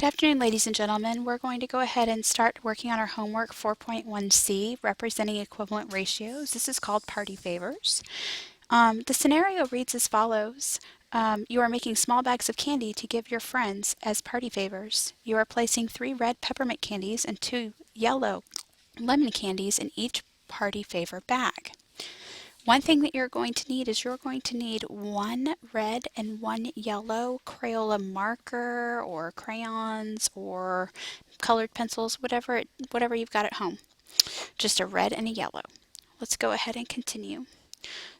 Good afternoon, ladies and gentlemen. We're going to go ahead and start working on our homework 4.1c, representing equivalent ratios. This is called party favors. The scenario reads as follows. You are making small bags of candy to give your friends as party favors. You are placing 3 red peppermint candies and 2 yellow lemon candies in each party favor bag. One thing that you're going to need is you're going to need 1 red and 1 yellow Crayola marker or crayons or colored pencils, whatever you've got at home. Just a red and a yellow. Let's go ahead and continue.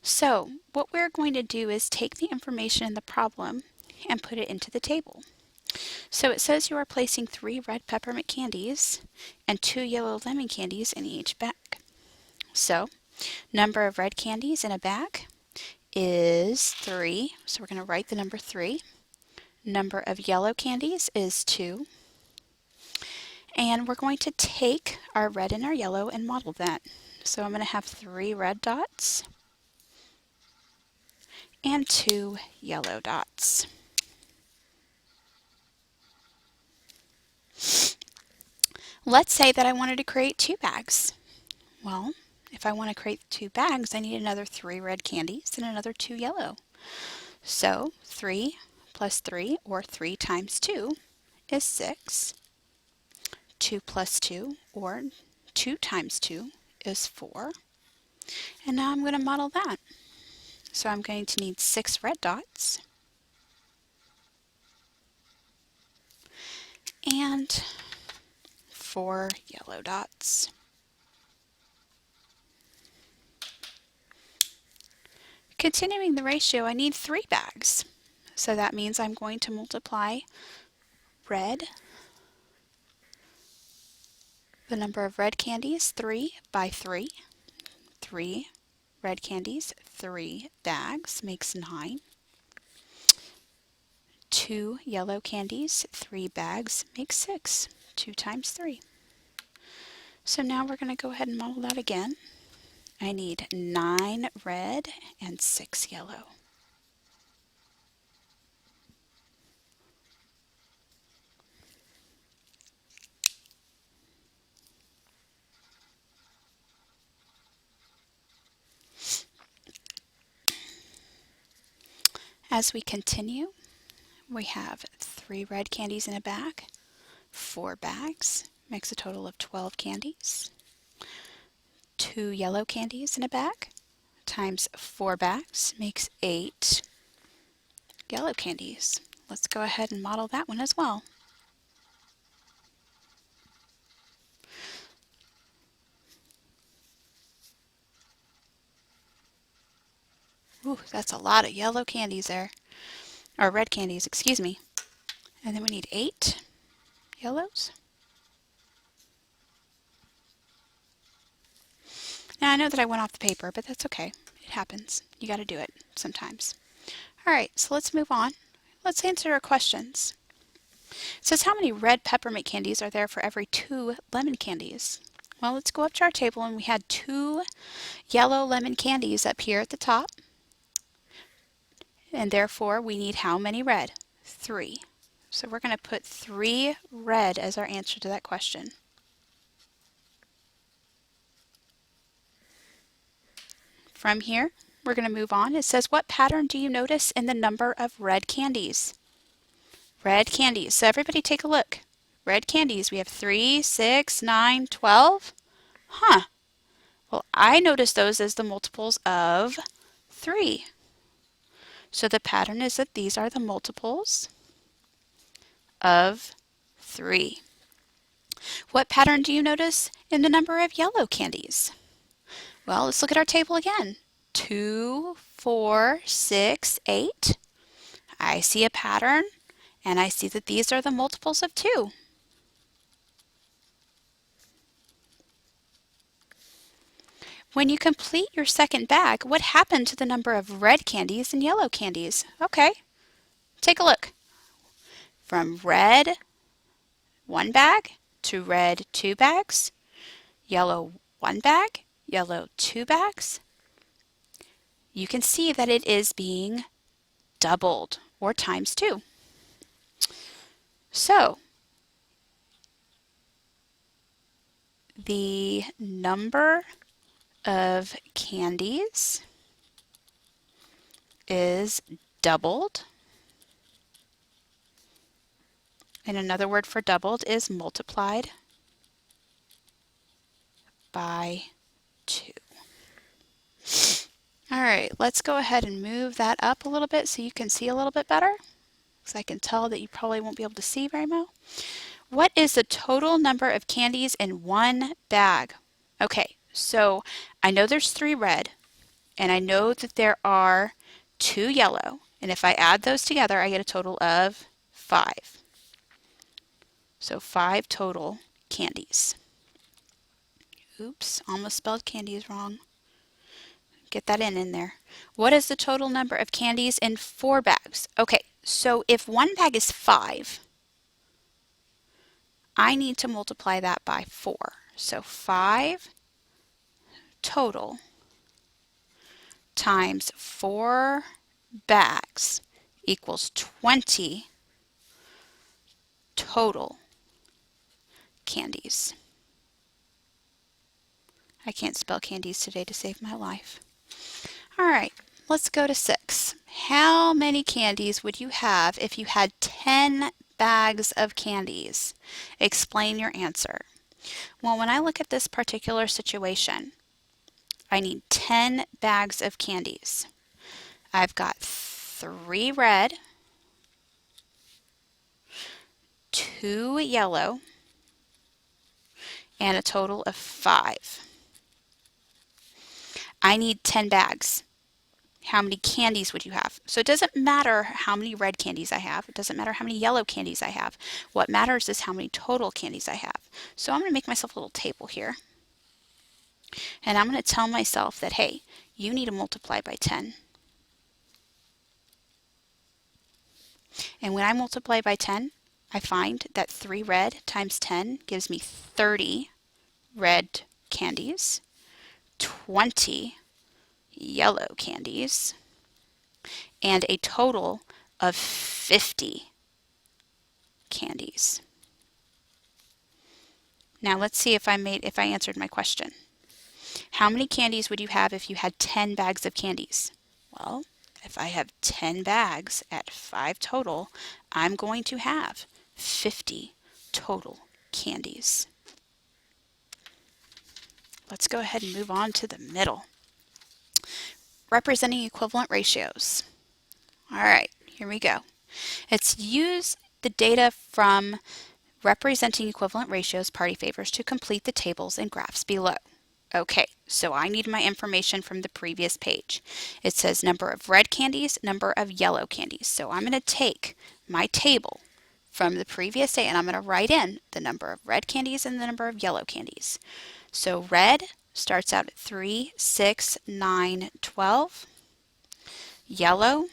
So what we're going to do is take the information in the problem and put it into the table. So it says you are placing 3 red peppermint candies and 2 yellow lemon candies in each bag. So number of red candies in a bag is 3, so we're going to write the number 3. Number of yellow candies is 2. And we're going to take our red and our yellow and model that. So I'm going to have 3 red dots and 2 yellow dots. Let's say that I wanted to create 2 bags. Well, if I want to create 2 bags, I need another 3 red candies and another 2 yellow. So 3 plus 3, or 3 times 2, is 6. 2 plus 2, or 2 times 2, is 4. And now I'm going to model that. So I'm going to need 6 red dots and 4 yellow dots. Continuing the ratio, I need 3 bags. So that means I'm going to multiply red, the number of red candies, 3 by 3. 3 red candies, 3 bags makes 9. 2 yellow candies, 3 bags makes 6. 2 times 3. So now we're going to go ahead and model that again. I need 9 red and 6 yellow. As we continue, we have 3 red candies in a bag, 4 bags, makes a total of 12 candies. 2 yellow candies in a bag times 4 bags makes 8 yellow candies. Let's go ahead and model that one as well. Ooh, that's a lot of yellow candies there. Or red candies, excuse me. And then we need 8 yellows. Now I know that I went off the paper, but that's okay. It happens. You got to do it sometimes. All right, so let's move on. Let's answer our questions. It says how many red peppermint candies are there for every 2 lemon candies? Well, let's go up to our table, and we had 2 yellow lemon candies up here at the top. And therefore, we need how many red? 3. So we're going to put 3 red as our answer to that question. From here, we're going to move on. It says, what pattern do you notice in the number of red candies? Red candies. So everybody take a look. Red candies. We have 3, 6, 9, 12. Huh. Well, I notice those as the multiples of 3. So the pattern is that these are the multiples of 3. What pattern do you notice in the number of yellow candies? Well, let's look at our table again. 2, 4, 6, 8. I see a pattern, and I see that these are the multiples of 2. When you complete your second bag, what happened to the number of red candies and yellow candies? Okay, take a look. From red, 1 bag, to red, 2 bags, yellow, 1 bag, yellow, 2 bags. You can see that it is being doubled, or times 2. So the number of candies is doubled. And another word for doubled is multiplied by 2. All right, let's go ahead and move that up a little bit so you can see a little bit better, because I can tell that you probably won't be able to see very well. What is the total number of candies in one bag? Okay, so I know there's 3 red, and I know that there are 2 yellow, and if I add those together, I get a total of 5. So 5 total candies. Oops, almost spelled candies wrong. Get that in there. What is the total number of candies in 4 bags? Okay, so if one bag is 5, I need to multiply that by 4. So 5 total times 4 bags equals 20 total candies. I can't spell candies today to save my life. All right, let's go to 6. How many candies would you have if you had 10 bags of candies? Explain your answer. Well, when I look at this particular situation, I need 10 bags of candies. I've got 3 red, 2 yellow, and a total of 5. I need 10 bags. How many candies would you have? So it doesn't matter how many red candies I have. It doesn't matter how many yellow candies I have. What matters is how many total candies I have. So I'm going to make myself a little table here. And I'm going to tell myself that, hey, you need to multiply by 10. And when I multiply by 10, I find that 3 red times 10 gives me 30 red candies, 20 yellow candies, and a total of 50 candies. Now let's see if I answered my question. How many candies would you have if you had 10 bags of candies? Well, if I have 10 bags at 5 total, I'm going to have 50 total candies. Let's go ahead and move on to the middle. Representing equivalent ratios. All right, here we go. Let's use the data from representing equivalent ratios party favors to complete the tables and graphs below. Okay, so I need my information from the previous page. It says number of red candies, number of yellow candies. So I'm going to take my table from the previous day and I'm going to write in the number of red candies and the number of yellow candies. So red starts out at 3, 6, 9, 12. Yellow,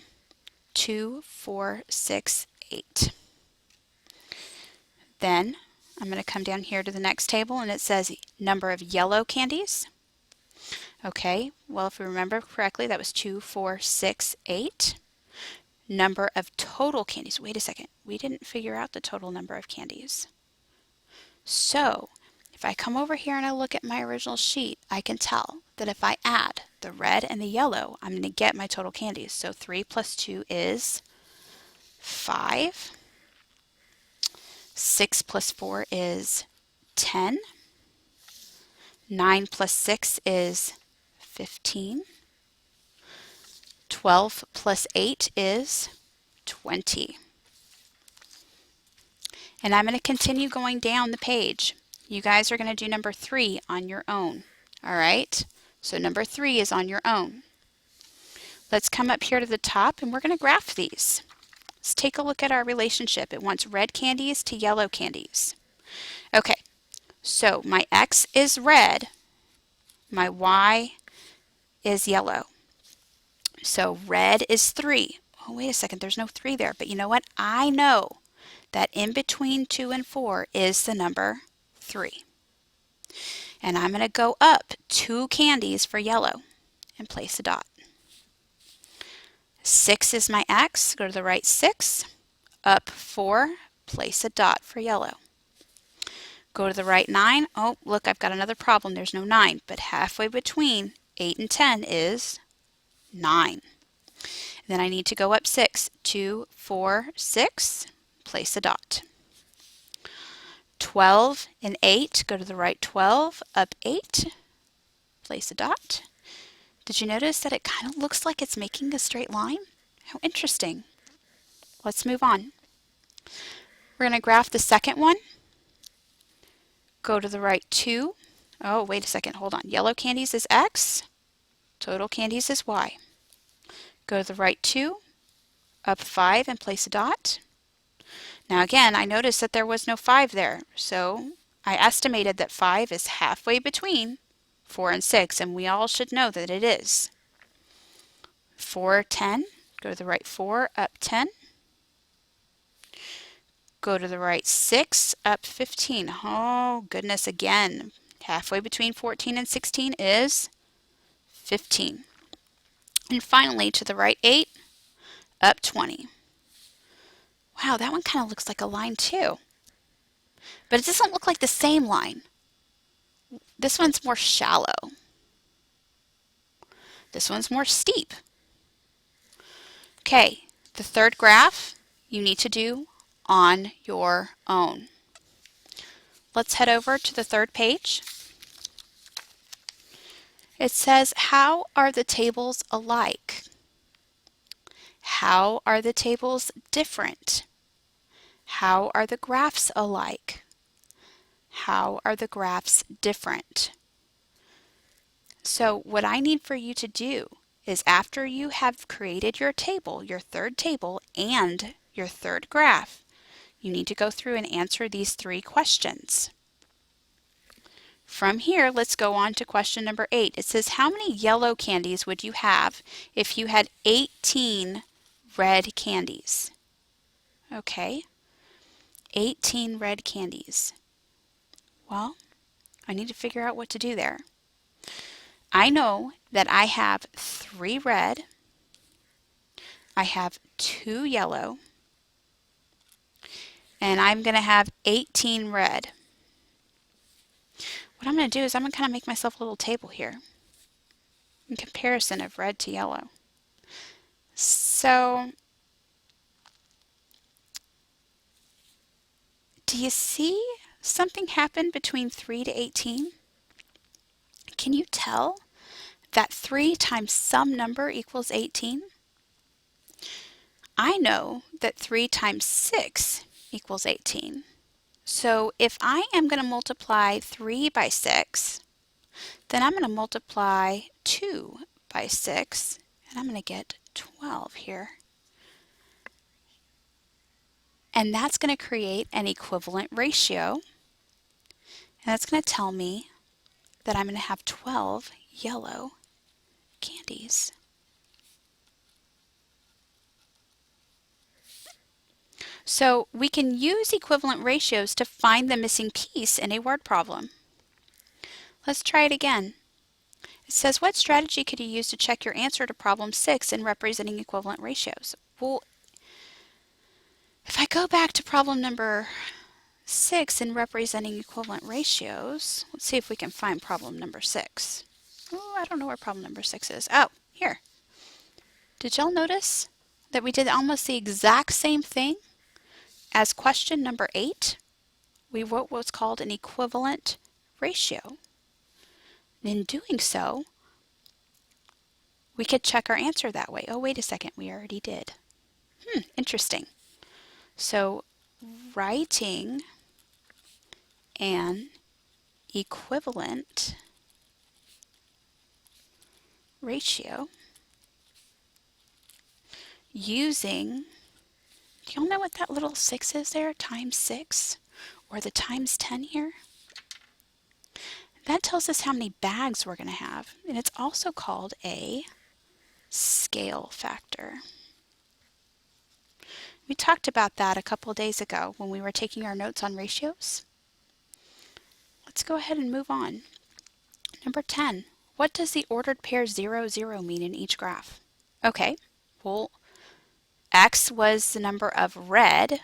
2, 4, 6, 8. Then I'm going to come down here to the next table and it says number of yellow candies. Okay, well if we remember correctly that was 2, 4, 6, 8. Number of total candies. Wait a second, we didn't figure out the total number of candies. So if I come over here and I look at my original sheet, I can tell that if I add the red and the yellow, I'm going to get my total candies. So 3 plus 2 is 5. 6 plus 4 is 10. 9 plus 6 is 15. 12 plus 8 is 20. And I'm going to continue going down the page. You guys are going to do number 3 on your own. All right? So number 3 is on your own. Let's come up here to the top and we're going to graph these. Let's take a look at our relationship. It wants red candies to yellow candies. Okay, so my X is red, my Y is yellow. So red is 3. Oh, wait a second, there's no 3 there. But you know what? I know that in between 2 and 4 is the number 3. And I'm going to go up 2 candies for yellow and place a dot. 6 is my X, go to the right 6, up 4, place a dot for yellow. Go to the right 9. Oh, look, I've got another problem. There's no 9, but halfway between 8 and 10 is 9. Then I need to go up 6. 2, 4, 6. Place a dot. 12 and 8. Go to the right 12. Up 8. Place a dot. Did you notice that it kind of looks like it's making a straight line? How interesting. Let's move on. We're going to graph the second one. Go to the right 2. Oh, wait a second. Hold on. Yellow candies is X. Total candies is Y. Go to the right 2. Up 5 and place a dot. Now again, I noticed that there was no 5 there, so I estimated that 5 is halfway between 4 and 6, and we all should know that it is. 4, 10, go to the right 4, up 10. Go to the right 6, up 15. Oh goodness, again, halfway between 14 and 16 is 15. And finally, to the right 8, up 20. Wow, that one kind of looks like a line too. But it doesn't look like the same line. This one's more shallow. This one's more steep. Okay, the third graph you need to do on your own. Let's head over to the third page. It says, how are the tables alike? How are the tables different? How are the graphs alike? How are the graphs different? So what I need for you to do is after you have created your table, your third table, and your third graph, you need to go through and answer these 3 questions. From here, let's go on to question number 8. It says, how many yellow candies would you have if you had 18 red candies? Okay, 18 red candies. Well, I need to figure out what to do there. I know that I have 3 red, I have 2 yellow, and I'm going to have 18 red. What I'm going to do is I'm going to kind of make myself a little table here in comparison of red to yellow. So, do you see something happen between 3 to 18? Can you tell that 3 times some number equals 18? I know that 3 times 6 equals 18. So if I am going to multiply 3 by 6, then I'm going to multiply 2 by 6, and I'm going to get 12 here. And that's going to create an equivalent ratio, and that's going to tell me that I'm going to have 12 yellow candies. So we can use equivalent ratios to find the missing piece in a word problem. Let's try it again. It says, what strategy could you use to check your answer to problem 6 in representing equivalent ratios? Well, if I go back to problem number 6 in representing equivalent ratios, let's see if we can find problem number 6. Oh, I don't know where problem number 6 is. Oh, here. Did y'all notice that we did almost the exact same thing as question number 8? We wrote what's called an equivalent ratio. And in doing so, we could check our answer that way. Oh, wait a second, we already did. Interesting. So, writing an equivalent ratio using, do y'all know what that little 6 is there? Times 6? Or the times 10 here? That tells us how many bags we're going to have. And it's also called a scale factor. We talked about that a couple days ago when we were taking our notes on ratios. Let's go ahead and move on. Number 10. What does the ordered pair 0, 0 mean in each graph? Okay, well, X was the number of red,